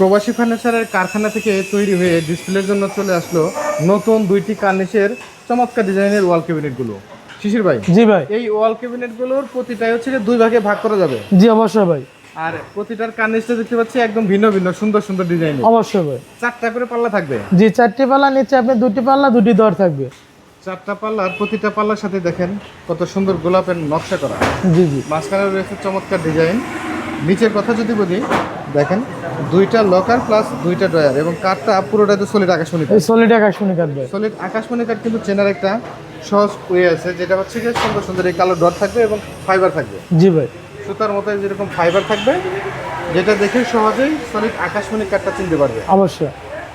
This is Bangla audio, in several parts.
প্রবাসী ফার্নিচারের কারখানা থেকে তৈরি হয়ে ডিসপ্লের জন্য চলে আসলো নতুন দুইটি কার্নিশের চমৎকার ডিজাইনের ওয়াল ক্যাবিনেটগুলো। শিশির ভাই, জি ভাই, এই ওয়াল ক্যাবিনেটগুলোর প্রতিটাই হচ্ছে দুই ভাগে ভাগ করা যাবে। জি অবশ্যই ভাই, আর প্রতিটার কার্নিশটা দেখতে পাচ্ছি একদম ভিন্ন ভিন্ন সুন্দর সুন্দর ডিজাইনের। অবশ্যই ভাই। 4টা করে পাল্লা থাকবে। জি, 4টি পাল্লা, নিচে আপনি 2টি পাল্লা 2টি দর থাকবে। 4টা পাল্লার প্রতিটা পাল্লার সাথে দেখেন কত সুন্দর গোলাপের নকশা করা। জি জি, মাঝখানে রয়েছে চমৎকার ডিজাইন। নিচের কথা যদি বলি, দেখেন 2টা লকার প্লাস 2টা ড্রয়ার এবং কাঠটা পুরোটাই তো সলিড আকাশমণি কাঠ। এই সলিড আকাশমণি কাটবে। সলিড আকাশমণি কাঠ কিন্তু চেনার একটা সহজ ওয়ে আছে, যেটা হচ্ছে যে সুন্দর সুন্দর এই কালো ডট থাকবে এবং ফাইবার থাকবে। জি ভাই, সুতার মতো যেরকম ফাইবার থাকবে, যেটা দেখে সহজেই সলিড আকাশমণি কাঠটা চিনতে পারবে। অবশ্যই।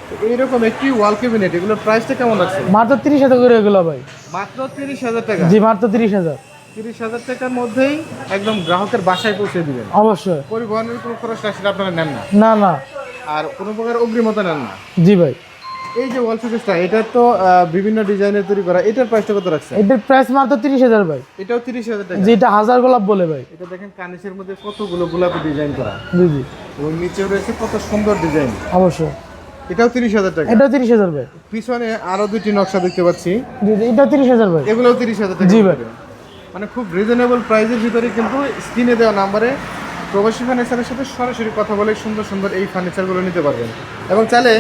তো এইরকম একটি ওয়াল ক্যাবিনেট, এগুলোর প্রাইসটা কেমন আছে? মাত্র 30,000 করে এগুলো ভাই। মাত্র 30,000 টাকা। জি, মাত্র 30,000। 30,000 টাকার মধ্যেই একদম গ্রাহকের বাসায় পৌঁছে দিবেন। অবশ্যই। পরিবহনের কোনো খরচ আসলে আপনারা নেন না, না না, আর কোনো প্রকার অগ্রিমতা নেন না। জি ভাই। এই যে ওয়াল শোকেসটা, এটা তো বিভিন্ন ডিজাইনের তৈরি করা, এটার প্রাইসটা কত রাখছে? এটার প্রাইস মাত্র 30,000 ভাই। এটাও 30,000 টাকা। জি, এটা 1000 গোলাপ বলে ভাই। এটা দেখেন কার্নিশের মধ্যে কতগুলো গোলাপি ডিজাইন করা, জি জি, এবং নিচেও রয়েছে কত সুন্দর ডিজাইন। অবশ্যই। এটাও 30,000 টাকা। এটাও 30,000 ভাই। পিছনে আরো দুটি নকশা দেখতে পাচ্ছি, জি জি, এটাও 30,000 ভাই। এগুলোও 30,000 টাকা। জি ভাই। মানে খুব রিজনেবল প্রাইসের ভিতরে কিন্তু স্ক্রিনে দেওয়া নাম্বারে প্রবাসী ফার্নিচারের সাথে সরাসরি কথা বলে সুন্দর সুন্দর এই ফার্নিচারগুলো নিতে পারবেন। এবং চাইলে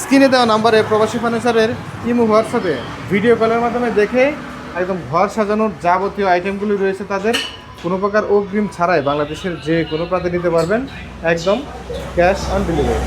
স্ক্রিনে দেওয়া নাম্বারে প্রবাসী ফার্নিচারের ইমো হোয়াটসঅ্যাপে ভিডিও কলের মাধ্যমে দেখে একদম ঘর সাজানোর যাবতীয় আইটেমগুলি রয়েছে তাদের, কোনো প্রকার অগ্রিম ছাড়াই বাংলাদেশের যে কোনো প্রান্তে নিতে পারবেন, একদম ক্যাশ অন ডেলিভারি।